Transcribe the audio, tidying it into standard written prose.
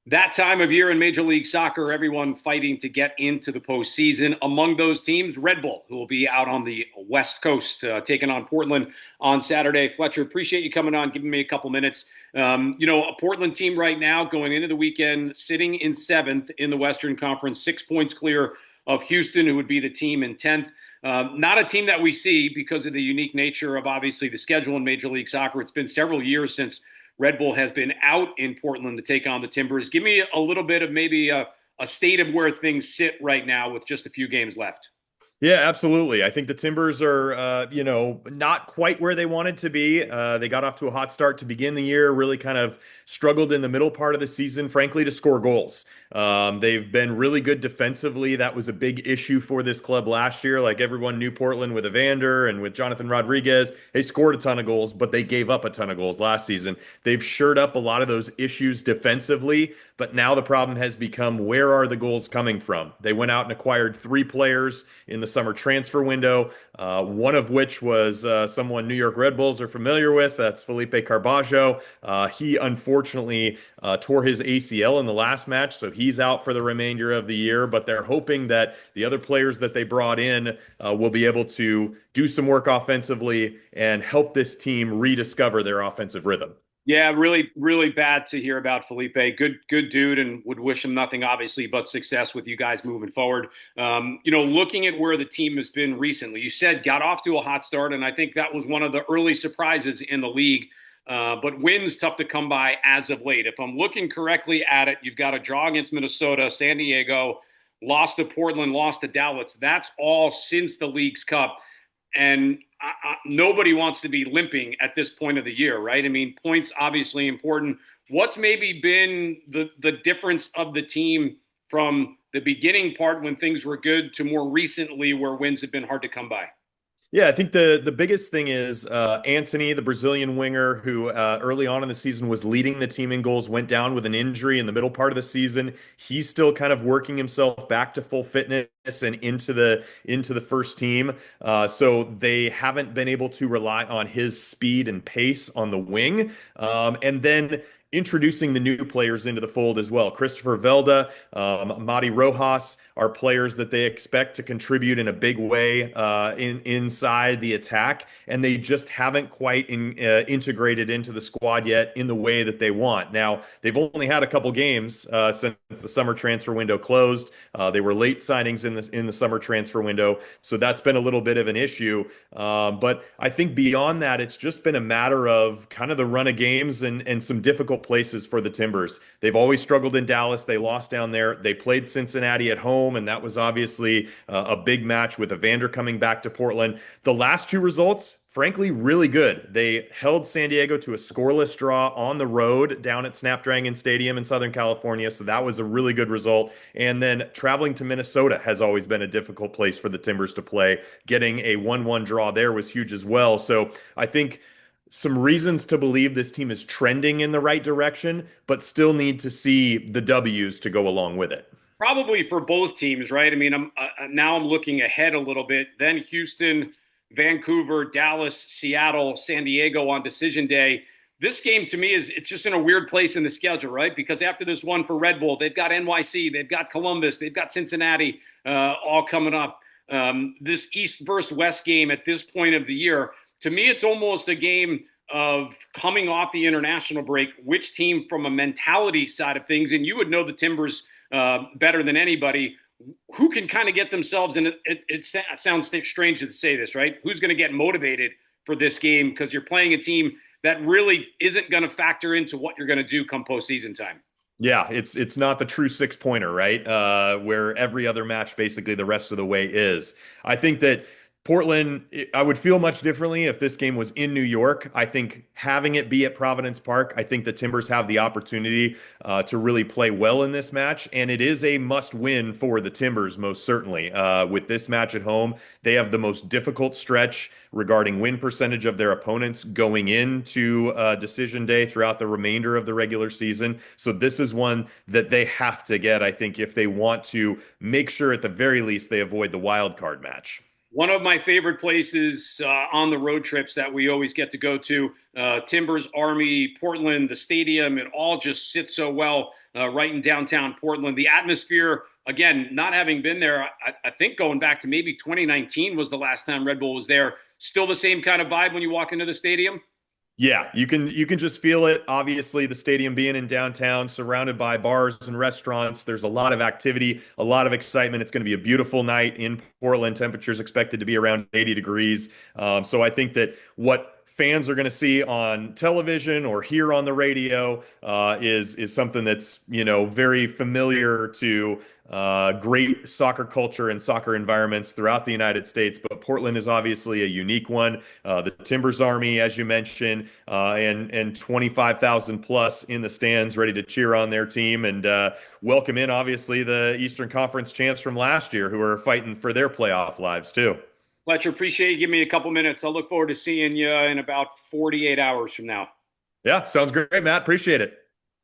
That time of year in Major League Soccer, everyone fighting to get into the postseason. Among those teams, Red Bull, who will be out on the West Coast, taking on Portland on Saturday. Fletcher, appreciate you coming on, giving me a couple minutes. A Portland team right now going into the weekend, sitting in seventh in the Western Conference, 6 points clear of Houston, who would be the team in 10th. Not a team that we see because of the unique nature of obviously the schedule in Major League Soccer. It's been several years since Red Bull has been out in Portland to take on the Timbers. Give me a little bit of maybe a state of where things sit right now with just a few games left. Yeah, absolutely. I think the Timbers are, not quite where they wanted to be. They got off to a hot start to begin the year, really kind of struggled in the middle part of the season, frankly, to score goals. They've been really good defensively. That was a big issue for this club last year. Like everyone knew Portland with Evander and with Jonathan Rodriguez, they scored a ton of goals, but they gave up a ton of goals last season. They've shored up a lot of those issues defensively, but now the problem has become where are the goals coming from? They went out and acquired three players in the summer transfer window, one of which was someone New York Red Bulls are familiar with. That's Felipe Carbajo. He unfortunately tore his ACL in the last match, so he's out for the remainder of the year. But they're hoping that the other players that they brought in will be able to do some work offensively and help this team rediscover their offensive rhythm. Yeah, really, really bad to hear about Felipe. Good dude, and would wish him nothing, obviously, but success with you guys moving forward. Looking at where the team has been recently, you said got off to a hot start, and I think that was one of the early surprises in the league. But wins tough to come by as of late. If I'm looking correctly at it, you've got a draw against Minnesota, San Diego, lost to Portland, lost to Dallas. That's all since the League's Cup. And nobody wants to be limping at this point of the year, right? I mean, points obviously important. What's maybe been the difference of the team from the beginning part when things were good to more recently where wins have been hard to come by? Yeah, I think the biggest thing is Anthony, the Brazilian winger, who early on in the season was leading the team in goals, went down with an injury in the middle part of the season. He's still kind of working himself back to full fitness and into the first team. So they haven't been able to rely on his speed and pace on the wing. And then introducing the new players into the fold as well. Christopher Velda, Madi Rojas are players that they expect to contribute in a big way inside the attack, and they just haven't quite integrated into the squad yet in the way that they want. Now, they've only had a couple games since the summer transfer window closed. They were late signings in the summer transfer window, so that's been a little bit of an issue. But I think beyond that, it's just been a matter of kind of the run of games and some difficult places for the Timbers. They've always struggled in Dallas. They lost down there. They played Cincinnati at home, and that was obviously a big match with Evander coming back to Portland. The last two results, frankly, really good. They held San Diego to a scoreless draw on the road down at Snapdragon Stadium in Southern California. So that was a really good result. And then traveling to Minnesota has always been a difficult place for the Timbers to play. Getting a 1-1 draw there was huge as well. So I think some reasons to believe this team is trending in the right direction, but still need to see the W's to go along with it. Probably for both teams, right? I mean, now I'm looking ahead a little bit. Then Houston, Vancouver, Dallas, Seattle, San Diego on decision day. This game to me is it's just in a weird place in the schedule, right? Because after this one for Red Bull, they've got NYC, they've got Columbus, they've got Cincinnati, all coming up. This East versus West game at this point of the year, to me, it's almost a game of coming off the international break, which team from a mentality side of things, and you would know the Timbers better than anybody, who can kind of get themselves in it sounds strange to say this, right? Who's going to get motivated for this game because you're playing a team that really isn't going to factor into what you're going to do come postseason time. Yeah, it's not the true 6 pointer, right? Where every other match basically the rest of the way is. I think that Portland, I would feel much differently if this game was in New York. I think having it be at Providence Park, I think the Timbers have the opportunity to really play well in this match. And it is a must win for the Timbers, most certainly. With this match at home, they have the most difficult stretch regarding win percentage of their opponents going into decision day throughout the remainder of the regular season. So this is one that they have to get, I think, if they want to make sure at the very least they avoid the wild card match. One of my favorite places on the road trips that we always get to go to, Timbers, Army, Portland, the stadium, it all just sits so well right in downtown Portland. The atmosphere, again, not having been there, I think going back to maybe 2019 was the last time Red Bull was there. Still the same kind of vibe when you walk into the stadium? Yeah, you can just feel it. Obviously, the stadium being in downtown, surrounded by bars and restaurants, there's a lot of activity, a lot of excitement. It's going to be a beautiful night in Portland. Temperatures expected to be around 80 degrees. So I think that what fans are going to see on television or hear on the radio is something that's very familiar to great soccer culture and soccer environments throughout the United States. But Portland is obviously a unique one. The Timbers Army, as you mentioned, and 25,000 plus in the stands, ready to cheer on their team and welcome in, obviously, the Eastern Conference champs from last year, who are fighting for their playoff lives too. Fletcher, appreciate you giving me a couple minutes. I'll look forward to seeing you in about 48 hours from now. Yeah, sounds great, Matt. Appreciate it.